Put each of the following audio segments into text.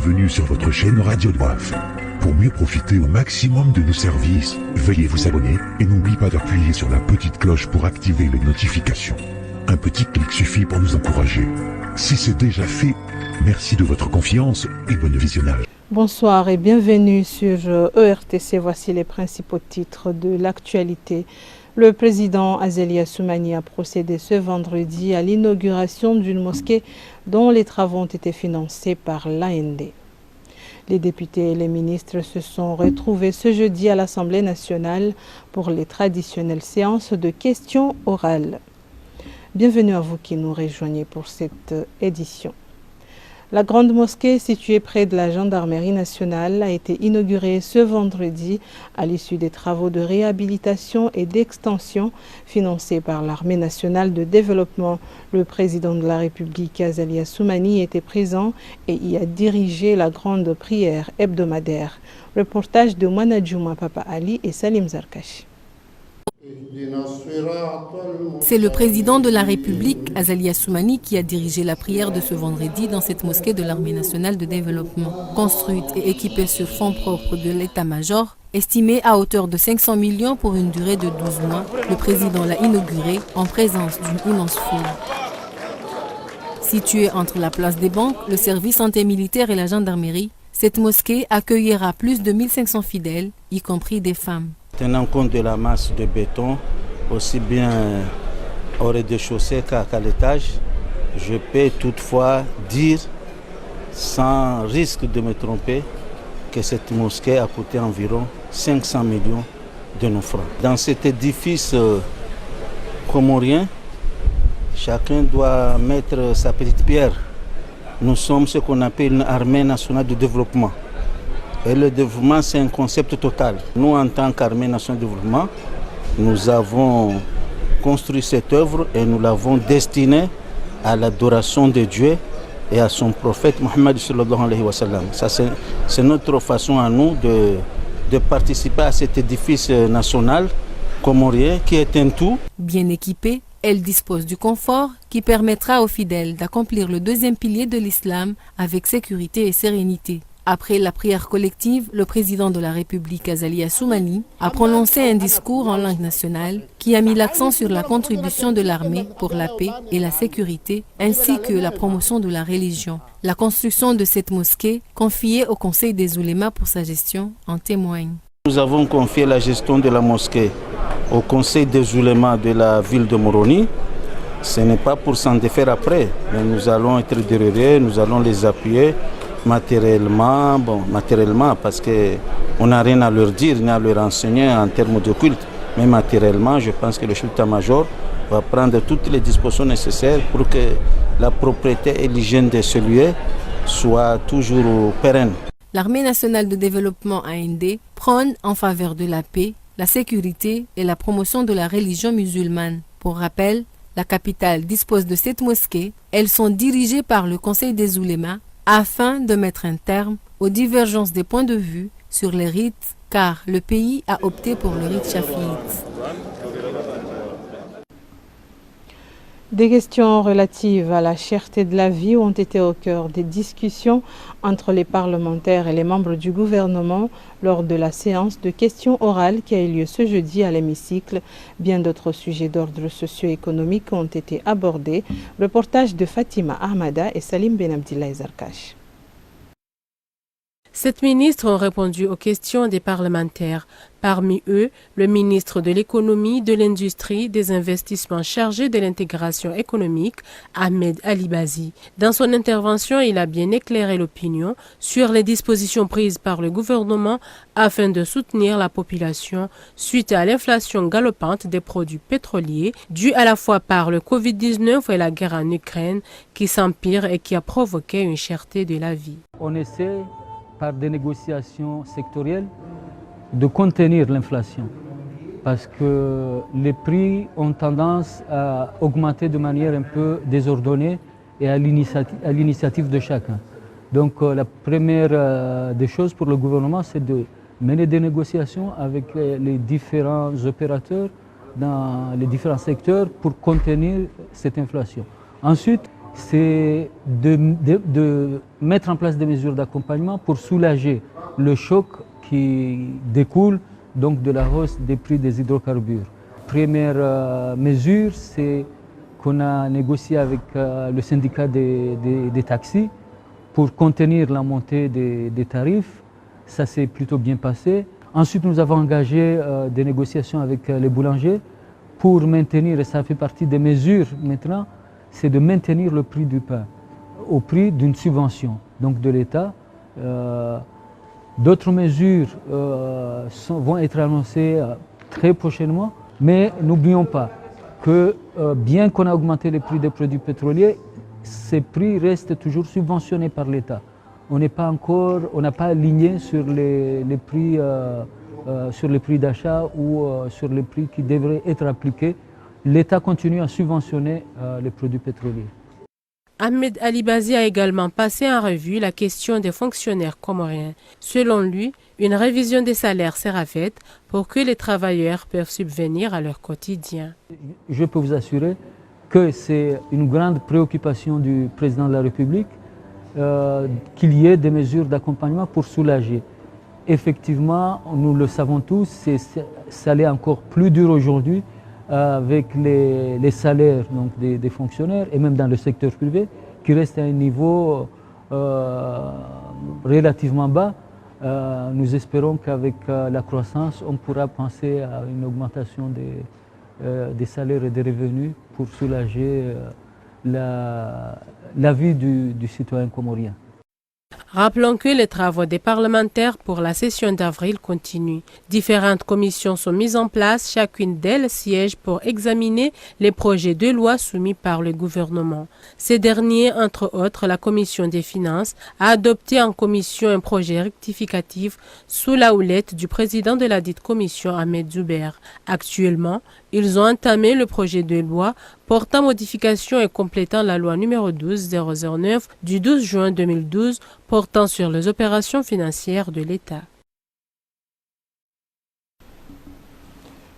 bienvenue sur votre chaîne Radio Doif. Pour mieux profiter au maximum de nos services, veuillez vous abonner et n'oubliez pas d'appuyer sur la petite cloche pour activer les notifications. Un petit clic suffit pour nous encourager. Si c'est déjà fait, merci de votre confiance et bon visionnage. Bonsoir et bienvenue sur ERTC. Voici les principaux titres de l'actualité. Le président Azali Assoumani a procédé ce vendredi à l'inauguration d'une mosquée dont les travaux ont été financés par l'AND. Les députés et les ministres se sont retrouvés ce jeudi à l'Assemblée nationale pour les traditionnelles séances de questions orales. Bienvenue à vous qui nous rejoignez pour cette édition. La grande mosquée située près de la gendarmerie nationale a été inaugurée ce vendredi à l'issue des travaux de réhabilitation et d'extension financés par l'Armée nationale de développement. Le président de la République, Azali Assoumani, était présent et y a dirigé la grande prière hebdomadaire. Reportage de Mouanadjouma Papa Ali et Salim Zarkash. C'est le président de la République, Azali Assoumani, qui a dirigé la prière de ce vendredi dans cette mosquée de l'Armée nationale de développement. Construite et équipée sur fonds propres de l'état-major, estimée à hauteur de 500 millions pour une durée de 12 mois, le président l'a inaugurée en présence d'une immense foule. Située entre la place des banques, le service santé militaire et la gendarmerie, cette mosquée accueillera plus de 1500 fidèles, y compris des femmes. Tenant compte de la masse de béton, aussi bien au rez-de-chaussée qu'à l'étage, je peux toutefois dire, sans risque de me tromper, que cette mosquée a coûté environ 500 millions de nos francs. Dans cet édifice comorien, chacun doit mettre sa petite pierre. Nous sommes ce qu'on appelle une armée nationale de développement. Et le développement, c'est un concept total. Nous, en tant qu'Armée nationale de développement, nous avons construit cette œuvre et nous l'avons destinée à l'adoration de Dieu et à son prophète Mohammed sallallahu alayhi wa sallam. Ça, c'est notre façon à nous de participer à cet édifice national comorien qui est un tout. Bien équipée, elle dispose du confort qui permettra aux fidèles d'accomplir le deuxième pilier de l'islam avec sécurité et sérénité. Après la prière collective, le président de la République, Azali Assoumani, a prononcé un discours en langue nationale qui a mis l'accent sur la contribution de l'armée pour la paix et la sécurité, ainsi que la promotion de la religion. La construction de cette mosquée, confiée au Conseil des oulémas pour sa gestion, en témoigne. Nous avons confié la gestion de la mosquée au Conseil des oulémas de la ville de Moroni. Ce n'est pas pour s'en défaire après, mais nous allons être derrière, nous allons les appuyer. Matériellement, parce qu'on n'a rien à leur dire, ni à leur enseigner en termes de culte. Mais matériellement, je pense que le chef d'état-major va prendre toutes les dispositions nécessaires pour que la propriété et l'hygiène de ce lieu soient toujours pérennes. L'Armée nationale de développement AND prône en faveur de la paix, la sécurité et la promotion de la religion musulmane. Pour rappel, la capitale dispose de 7 mosquées. Elles sont dirigées par le Conseil des oulémas afin de mettre un terme aux divergences des points de vue sur les rites, car le pays a opté pour le rite chafiite. Des questions relatives à la cherté de la vie ont été au cœur des discussions entre les parlementaires et les membres du gouvernement lors de la séance de questions orales qui a eu lieu ce jeudi à l'hémicycle. Bien d'autres sujets d'ordre socio-économique ont été abordés. Reportage de Fatima Ahmada et Salim Benabdillah Zarkash. 7 ministres ont répondu aux questions des parlementaires. Parmi eux, le ministre de l'économie, de l'industrie, des investissements chargé de l'intégration économique, Ahmed Alibazi. Dans son intervention, il a bien éclairé l'opinion sur les dispositions prises par le gouvernement afin de soutenir la population suite à l'inflation galopante des produits pétroliers due à la fois par le Covid-19 et la guerre en Ukraine qui s'empire et qui a provoqué une cherté de la vie. On essaie par des négociations sectorielles de contenir l'inflation parce que les prix ont tendance à augmenter de manière un peu désordonnée et à l'initiative de chacun. Donc la première des choses pour le gouvernement, c'est de mener des négociations avec les différents opérateurs dans les différents secteurs pour contenir cette inflation. Ensuite, c'est de mettre en place des mesures d'accompagnement pour soulager le choc qui découle donc de la hausse des prix des hydrocarbures. Première mesure, c'est qu'on a négocié avec le syndicat des taxis pour contenir la montée des tarifs. Ça s'est plutôt bien passé. Ensuite, nous avons engagé des négociations avec les boulangers pour maintenir, et ça fait partie des mesures maintenant, c'est de maintenir le prix du pain au prix d'une subvention donc de l'État. D'autres mesures vont être annoncées très prochainement, mais n'oublions pas que bien qu'on a augmenté les prix des produits pétroliers, ces prix restent toujours subventionnés par l'État. On n'a pas aligné sur les prix d'achat ou sur les prix qui devraient être appliqués. L'État continue à subventionner les produits pétroliers. Ahmed Alibazi a également passé en revue la question des fonctionnaires comoriens. Selon lui, une révision des salaires sera faite pour que les travailleurs puissent subvenir à leur quotidien. Je peux vous assurer que c'est une grande préoccupation du président de la République qu'il y ait des mesures d'accompagnement pour soulager. Effectivement, nous le savons tous, ça l'est encore plus dur aujourd'hui avec les salaires donc, des fonctionnaires et même dans le secteur privé qui restent à un niveau relativement bas. Nous espérons qu'avec la croissance, on pourra penser à une augmentation des salaires et des revenus pour soulager la vie du citoyen comorien. Rappelons que les travaux des parlementaires pour la session d'avril continuent. Différentes commissions sont mises en place, chacune d'elles siège pour examiner les projets de loi soumis par le gouvernement. Ces derniers, entre autres la commission des finances, a adopté en commission un projet rectificatif sous la houlette du président de la dite commission, Ahmed Zouber. Actuellement, ils ont entamé le projet de loi portant modification et complétant la loi numéro 12-009 du 12 juin 2012 portant sur les opérations financières de l'État.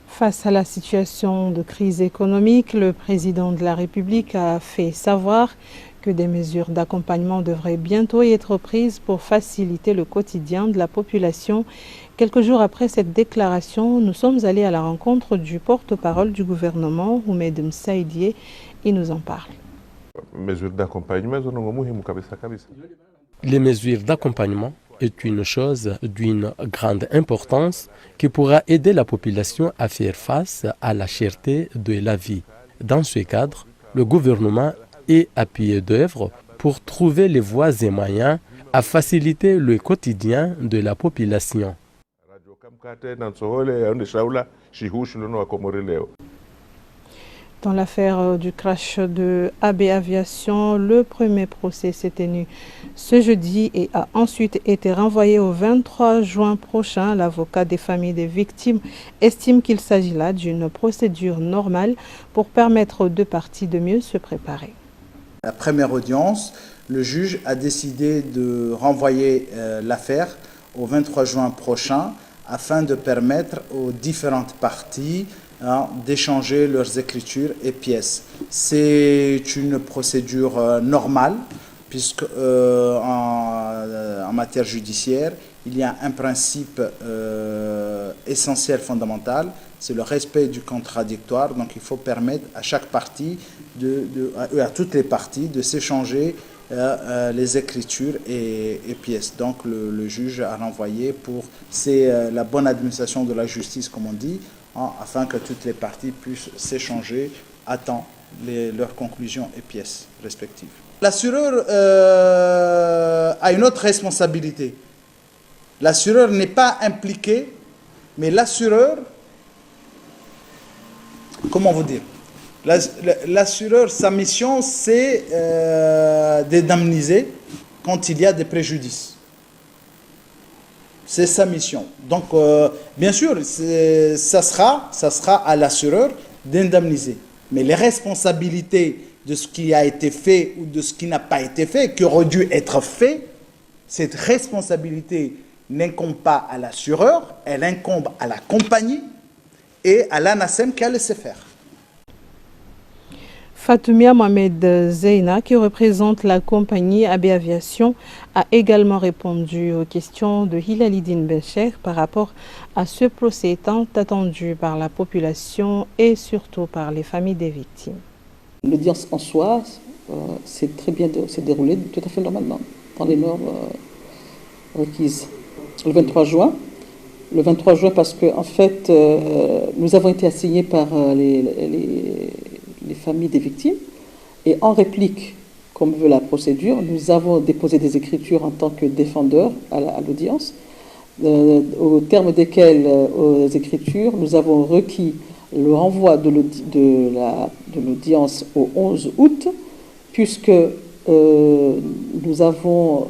Face à la situation de crise économique, le président de la République a fait savoir que des mesures d'accompagnement devraient bientôt y être prises pour faciliter le quotidien de la population. Quelques jours après cette déclaration, nous sommes allés à la rencontre du porte-parole du gouvernement, Oumed Msaidie. Il nous en parle. Les mesures d'accompagnement est une chose d'une grande importance qui pourra aider la population à faire face à la cherté de la vie. Dans ce cadre, le gouvernement est à pied d'œuvre pour trouver les voies et moyens à faciliter le quotidien de la population. Dans l'affaire du crash de AB Aviation, le premier procès s'est tenu ce jeudi et a ensuite été renvoyé au 23 juin prochain. L'avocat des familles des victimes estime qu'il s'agit là d'une procédure normale pour permettre aux deux parties de mieux se préparer. La première audience, le juge a décidé de renvoyer l'affaire au 23 juin prochain afin de permettre aux différentes parties d'échanger leurs écritures et pièces. C'est une procédure normale puisque en matière judiciaire, il y a un principe essentiel, fondamental, c'est le respect du contradictoire. Donc il faut permettre à chaque partie, à toutes les parties, de s'échanger les écritures et pièces. Donc le juge a renvoyé c'est la bonne administration de la justice, comme on dit, afin que toutes les parties puissent s'échanger à temps leurs conclusions et pièces respectives. L'assureur a une autre responsabilité. L'assureur n'est pas impliqué, mais l'assureur, comment vous dire, l'assureur, sa mission, c'est d'indemniser quand il y a des préjudices. C'est sa mission. Donc, bien sûr, ça sera à l'assureur d'indemniser. Mais les responsabilités de ce qui a été fait ou de ce qui n'a pas été fait, qui aurait dû être fait, cette responsabilité n'incombe pas à l'assureur, elle incombe à la compagnie et à l'ANASEM qui a laissé faire. Fatoumia Mohamed Zeina, qui représente la compagnie AB Aviation, a également répondu aux questions de Hilalidine Bencher par rapport à ce procès tant attendu par la population et surtout par les familles des victimes. L'audience en soi s'est déroulée tout à fait normalement, dans les normes requises. Le 23 juin parce que en fait, nous avons été assignés par les familles des victimes et en réplique, comme veut la procédure, nous avons déposé des écritures en tant que défendeurs à l'audience, au terme desquelles aux écritures, nous avons requis le renvoi de l'audience au 11 août, puisque nous avons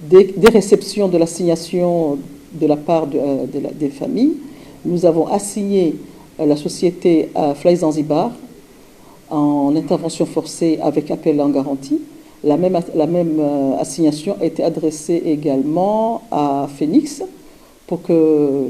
des réceptions de l'assignation de la part des familles. Nous avons assigné la société à Fly Zanzibar en intervention forcée avec appel en garantie. La même assignation a été adressée également à Phoenix pour que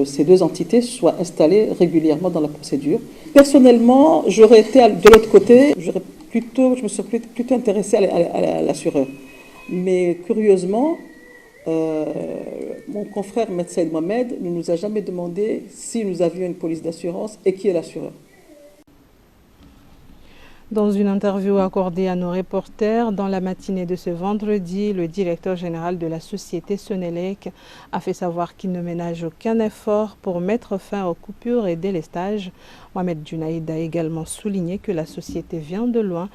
ces deux entités soient installées régulièrement dans la procédure. Personnellement, j'aurais été de l'autre côté, je me serais plutôt intéressée à l'assureur. Mais curieusement, mon confrère Maître Mohamed ne nous a jamais demandé si nous avions une police d'assurance et qui est l'assureur. Dans une interview accordée à nos reporters dans la matinée de ce vendredi, le directeur général de la société Sonelec a fait savoir qu'il ne ménage aucun effort pour mettre fin aux coupures et délestages. Mohamed Junaïd a également souligné que la société vient de loin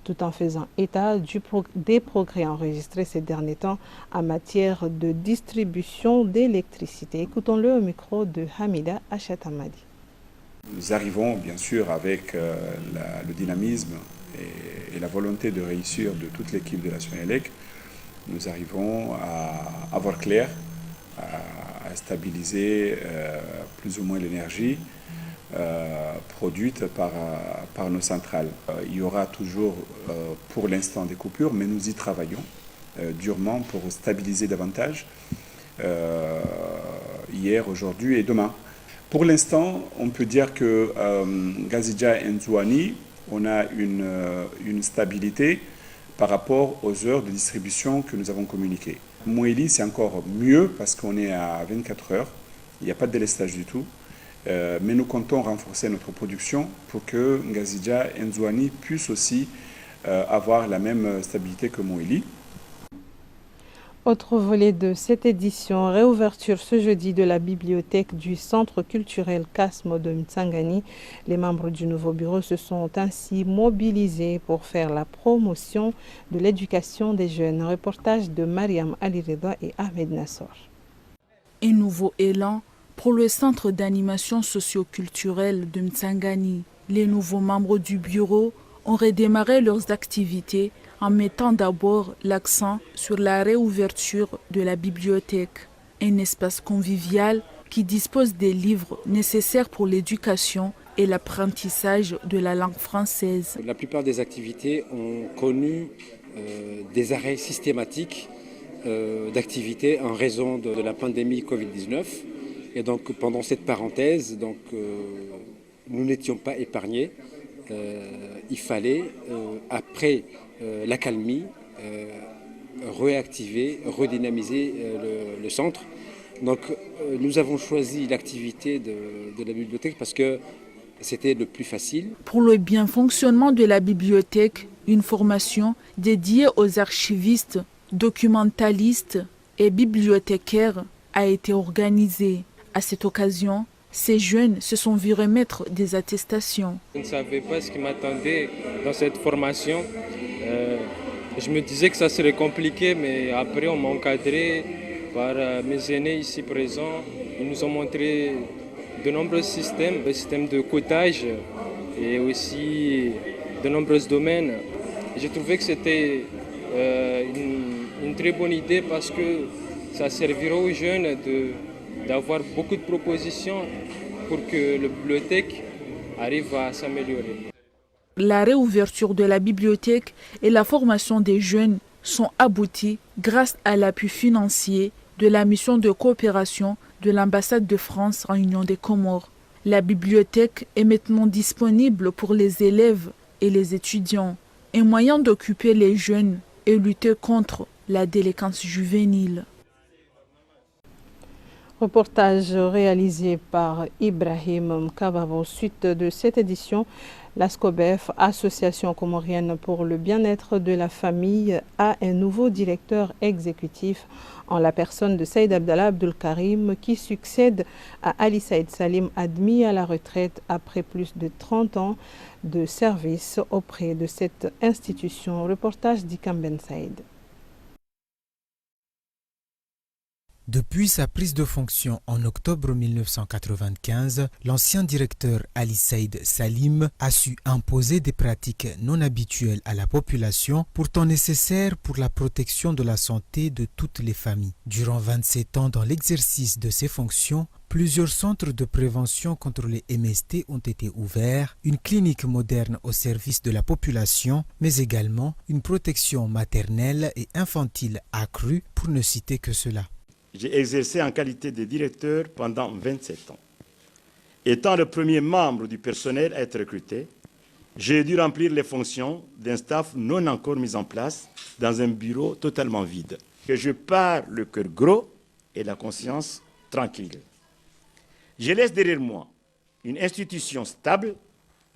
tout en faisant état des progrès enregistrés ces derniers temps en matière de distribution d'électricité. Écoutons-le au micro de Hamida Achatamadi. Nous arrivons bien sûr avec le dynamisme et la volonté de réussir de toute l'équipe de la Sonelec. Nous arrivons à avoir clair, à stabiliser plus ou moins l'énergie produite par nos centrales. Il y aura toujours pour l'instant des coupures, mais nous y travaillons durement pour stabiliser davantage hier, aujourd'hui et demain. Pour l'instant, on peut dire que Ngazidja et Nzouani, on a une stabilité par rapport aux heures de distribution que nous avons communiquées. Mouéli, c'est encore mieux parce qu'on est à 24 heures, il n'y a pas de délestage du tout, mais nous comptons renforcer notre production pour que Ngazidja et Nzouani puissent aussi avoir la même stabilité que Mouéli. Autre volet de cette édition, réouverture ce jeudi de la bibliothèque du Centre culturel Kasmo de Mtsangani. Les membres du nouveau bureau se sont ainsi mobilisés pour faire la promotion de l'éducation des jeunes. Reportage de Mariam Alireda et Ahmed Nassor. Un nouveau élan pour le Centre d'animation socio-culturelle de Mtsangani. Les nouveaux membres du bureau ont redémarré leurs activités en mettant d'abord l'accent sur la réouverture de la bibliothèque, un espace convivial qui dispose des livres nécessaires pour l'éducation et l'apprentissage de la langue française. La plupart des activités ont connu des arrêts systématiques d'activités en raison de la pandémie Covid-19. Et donc pendant cette parenthèse, nous n'étions pas épargnés. Il fallait, après l'accalmie, réactiver, redynamiser le centre. Donc nous avons choisi l'activité de la bibliothèque parce que c'était le plus facile. Pour le bien fonctionnement de la bibliothèque, une formation dédiée aux archivistes, documentalistes et bibliothécaires a été organisée. À cette occasion, ces jeunes se sont vus remettre des attestations. Je ne savais pas ce qui m'attendait dans cette formation. Je me disais que ça serait compliqué, mais après on m'a encadré par mes aînés ici présents. Ils nous ont montré de nombreux systèmes, le système de codage et aussi de nombreux domaines. J'ai trouvé que c'était une très bonne idée parce que ça servira aux jeunes d'avoir beaucoup de propositions pour que la bibliothèque arrive à s'améliorer. La réouverture de la bibliothèque et la formation des jeunes sont abouties grâce à l'appui financier de la mission de coopération de l'ambassade de France en Union des Comores. La bibliothèque est maintenant disponible pour les élèves et les étudiants, un moyen d'occuper les jeunes et lutter contre la délinquance juvénile. Reportage réalisé par Ibrahim Kabavo. Suite de cette édition, l'ASCOBEF, Association comorienne pour le bien-être de la famille, a un nouveau directeur exécutif en la personne de Saïd Abdallah Abdul Karim, qui succède à Ali Saïd Salim, admis à la retraite après plus de 30 ans de service auprès de cette institution. Reportage d'Ikam Ben Saïd. Depuis sa prise de fonction en octobre 1995, l'ancien directeur Ali Saïd Salim a su imposer des pratiques non habituelles à la population, pourtant nécessaires pour la protection de la santé de toutes les familles. Durant 27 ans dans l'exercice de ses fonctions, plusieurs centres de prévention contre les MST ont été ouverts, une clinique moderne au service de la population, mais également une protection maternelle et infantile accrue, pour ne citer que cela. J'ai exercé en qualité de directeur pendant 27 ans. Étant le premier membre du personnel à être recruté, j'ai dû remplir les fonctions d'un staff non encore mis en place dans un bureau totalement vide. Que je pars le cœur gros et la conscience tranquille. Je laisse derrière moi une institution stable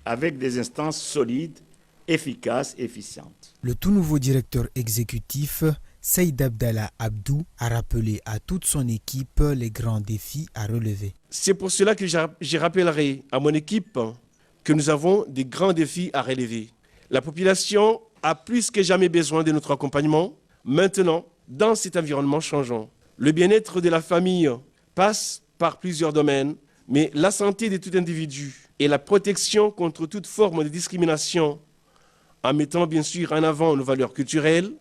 avec des instances solides, efficaces et efficientes. Le tout nouveau directeur exécutif, Saïd Abdallah Abdou, a rappelé à toute son équipe les grands défis à relever. C'est pour cela que je rappellerai à mon équipe que nous avons des grands défis à relever. La population a plus que jamais besoin de notre accompagnement. Maintenant, dans cet environnement changeant, le bien-être de la famille passe par plusieurs domaines, mais la santé de tout individu et la protection contre toute forme de discrimination, en mettant bien sûr en avant nos valeurs culturelles,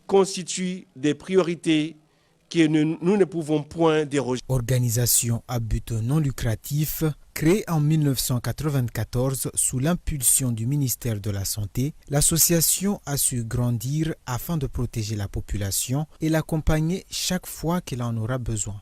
constituent des priorités que nous ne pouvons point déroger. Organisation à but non lucratif, créée en 1994 sous l'impulsion du ministère de la Santé, l'association a su grandir afin de protéger la population et l'accompagner chaque fois qu'elle en aura besoin.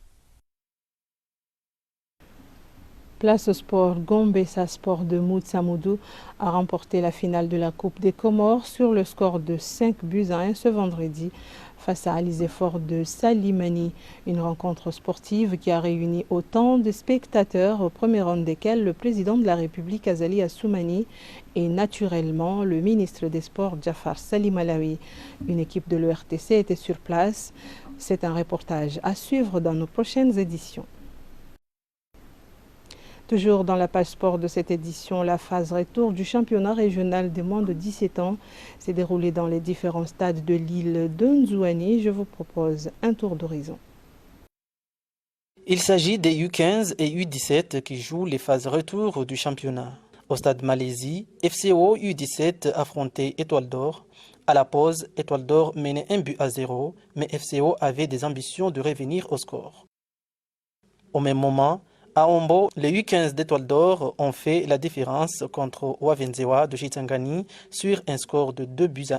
Place au sport, Gombessa Sport de Moutsamoudou a remporté la finale de la Coupe des Comores sur le score de 5-1 ce vendredi face à Alizéfort de Salimani. Une rencontre sportive qui a réuni autant de spectateurs, au premier rang desquels le président de la République Azali Assoumani et naturellement le ministre des Sports Jafar Salimalawi. Une équipe de l'ERTC était sur place. C'est un reportage à suivre dans nos prochaines éditions. Toujours dans la page sport de cette édition, la phase retour du championnat régional des moins de 17 ans s'est déroulée dans les différents stades de l'île de Nzouani. Je vous propose un tour d'horizon. Il s'agit des U15 et U17 qui jouent les phases retour du championnat. Au stade Malaisie, FCO U17 affrontait Étoile d'Or. À la pause, Étoile d'Or menait 1-0, mais FCO avait des ambitions de revenir au score. Au même moment, à Ombo, les U15 d'Étoile d'Or ont fait la différence contre Wavenzewa de Chitangani sur un score de 2-1.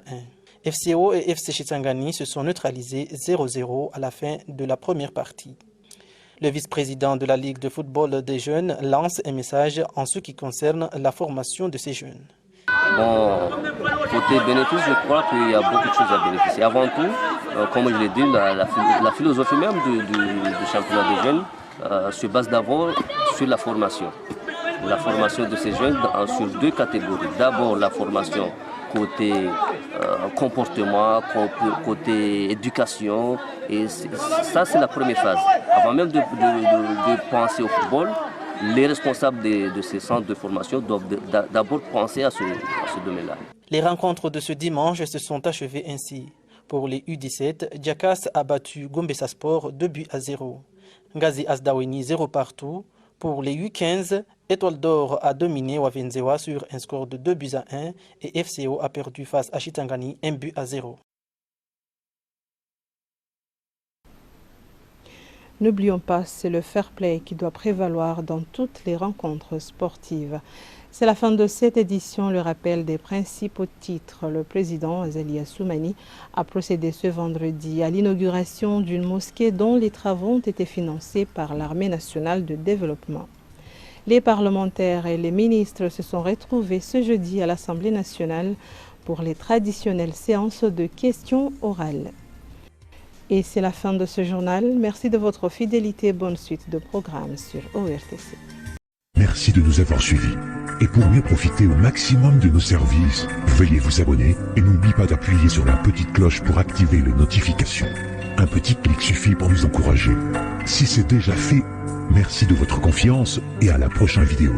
FCO et FC Chitangani se sont neutralisés 0-0 à la fin de la première partie. Le vice-président de la Ligue de football des jeunes lance un message en ce qui concerne la formation de ces jeunes. Bon, côté bénéfice, je crois qu'il y a beaucoup de choses à bénéficier. Avant tout, comme je l'ai dit, la philosophie même du championnat des jeunes se base d'abord sur la formation. La formation de ces jeunes sur deux catégories. D'abord la formation côté comportement, côté éducation. Et ça, c'est la première phase. Avant même de penser au football, les responsables de ces centres de formation doivent d'abord penser à ce domaine-là. Les rencontres de ce dimanche se sont achevées ainsi. Pour les U17, Djakas a battu Gombessa Sport 2-0. Ngazi Asdaweni 0 partout. Pour les U15, Étoile d'Or a dominé Wavenzewa sur un score de 2-1 et FCO a perdu face à Chitangani 1-0. N'oublions pas, c'est le fair play qui doit prévaloir dans toutes les rencontres sportives. C'est la fin de cette édition, le rappel des principaux titres. Le président Azali Assoumani a procédé ce vendredi à l'inauguration d'une mosquée dont les travaux ont été financés par l'Armée nationale de développement. Les parlementaires et les ministres se sont retrouvés ce jeudi à l'Assemblée nationale pour les traditionnelles séances de questions orales. Et c'est la fin de ce journal. Merci de votre fidélité. Bonne suite de programmes sur ORTC. Merci de nous avoir suivis. Et pour mieux profiter au maximum de nos services, veuillez vous abonner et n'oubliez pas d'appuyer sur la petite cloche pour activer les notifications. Un petit clic suffit pour nous encourager. Si c'est déjà fait, merci de votre confiance et à la prochaine vidéo.